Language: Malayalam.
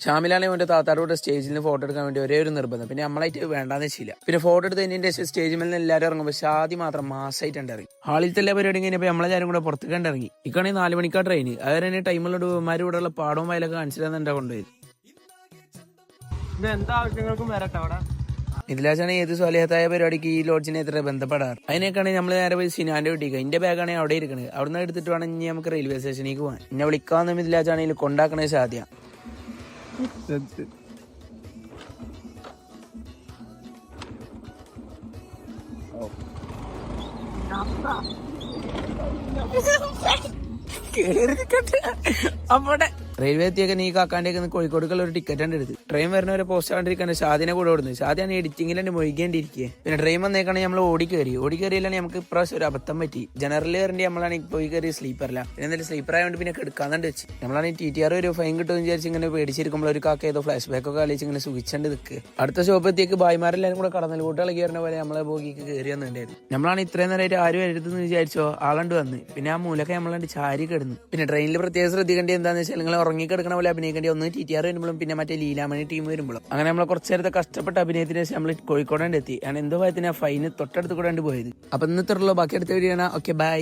ഷാമിലാണെങ്കിൽ അവന്റെ താത്താരുടെ കൂടെ സ്റ്റേജിൽ നിന്ന് ഫോട്ടോ എടുക്കാൻ വേണ്ടി ഒരേ ഒരു നിർബന്ധം. പിന്നെ നമ്മളായിട്ട് വേണ്ടാന്ന് വെച്ചില്ല. പിന്നെ ഫോട്ടോ എടുത്ത് കഴിഞ്ഞതിന്റെ ശേഷം സ്റ്റേജിൽ നിന്ന് എല്ലാവരും ഇറങ്ങുമ്പോൾ ഷാദി മാത്രം മാസമായിട്ട് ഇറങ്ങി. ഹാളിലത്തെ എല്ലാ പരിപാടി കഴിഞ്ഞപ്പോൾ നമ്മളെല്ലാവരും കൂടെ പുറത്ത് കണ്ടിറങ്ങി. ഇക്കാണെങ്കിൽ 4 മണിക്കാ ട്രെയിൻ. അതുവരെ തന്നെ ടൈമുള്ള ഉമാരുടെ കൂടെയുള്ള പാടവും വയലൊക്കെ കാണിച്ചിട്ടാണ് എന്റെ കൊണ്ടുപോയി. എന്താ ആവശ്യങ്ങൾക്കും വരട്ടെ അവിടെ. ഇതിലാച്ചാണ് ഏത് സ്വലഹത്തായ പരിപാടിക്ക് ഈ ലോഡ്ജിനെ എത്ര ബന്ധപ്പെടാറ്. അതിനൊക്കെയാണ് നമ്മൾ നേരെ പോയി സിനാന്റെ വീട്ടിൽ. എന്റെ ബാഗാണെങ്കിൽ അവിടെ ഇരിക്കണത്. അവിടെ നിന്ന് എടുത്തിട്ട് വേണം ഇനി നമുക്ക് റെയിൽവേ സ്റ്റേഷനിലേക്ക് പോകാൻ. എന്നെ വിളിക്കാന്നും ഇതിലാച്ചാണെങ്കിൽ കൊണ്ടാക്കണേ സാധ്യ. അവിടെ റെയിൽവേ എത്തിയൊക്കെ നീ കാക്കാൻ്റെ കോഴിക്കോടുക്കുള്ള ഒരു ടിക്കറ്റ് ഉണ്ട് എടുത്ത്. ട്രെയിൻ വരുന്നവരെ പോസ്റ്റ് ആണ്ടിരിക്കാണ് ഷാദിനെ കൂടെ ഓടുന്നത്. ഷാദിയാണ് എഡിറ്റിംഗിൽ തന്നെ മൊഴിക്കേണ്ടിയിരിക്കുക. പിന്നെ ട്രെയിൻ വന്നേക്കാണെങ്കിൽ നമ്മൾ ഓടിക്കയറിയില്ലാണ് നമുക്ക് ഇപ്രാവശ്യം ഒരു അബദ്ധം പറ്റി. ജനറൽ കയറേണ്ടി നമ്മളാണ് പോയി കയറി സ്ലീപ്പറില്ല. പിന്നെ എന്തായാലും സ്ലീപ്പർ ആയതുകൊണ്ട് പിന്നെ എടുക്കാന്നുണ്ട് വെച്ച് നമ്മളാണ് TTR ഒരു ഫൈൻ കിട്ടുമെന്ന് വിചാരിച്ച് ഇങ്ങനെ പേടിച്ചിരിക്കുമ്പോൾ ഒരു കാക്ക ഏതോ ഫ്ലാഷ് ബാക്ക് ഒക്കെ കളിച്ച് ഇങ്ങനെ സുഖിച്ചണ്ട് നിൽക്കുക. അടുത്ത ഷോപ്പ് എത്തിയേക്ക് ഭായിമാരെല്ലാവരും കൂടെ കടന്നൽ കൂട്ടുകൾ കയറുന്ന പോലെ നമ്മളെ ബോഗിക്ക് കയറി വന്നിട്ടുണ്ടായിരുന്നു. നമ്മളാണ് ഇത്രയും നേരമായിട്ട് ആരും എഴുതുന്നു വിചാരിച്ചോ ആളണ്ട് വന്ന്. പിന്നെ ആ മൂലക്കെ നമ്മളാണ്ട് ചാരി കിടന്നു. പിന്നെ ട്രെയിനിൽ പ്രത്യേകം ശ്രദ്ധിക്കേണ്ടത് എന്താണെന്ന് വെച്ചാൽ നിങ്ങൾ ഉറങ്ങിക്കിടക്കണ പോലെ അഭിനയിക്കേണ്ടി. ഒന്ന് TTR വരുമ്പോഴും പിന്നെ മറ്റേ ലീലാമണി ടീം വരുമ്പോഴും. അങ്ങനെ നമ്മൾ കുറച്ചു നേരത്തെ കഷ്ടപ്പെട്ട അഭിനയത്തിന് ശേഷം നമ്മൾ കോഴിക്കോട് എത്തി. ഞാൻ എന്തോ ഭയത്തിന് ഫൈന് തൊട്ടടുത്ത് കൂടെ പോയത്. അപ്പൊ ഇന്നത്തെ ബാക്കി അടുത്ത വീഡിയോ ആണ്. Okay bye.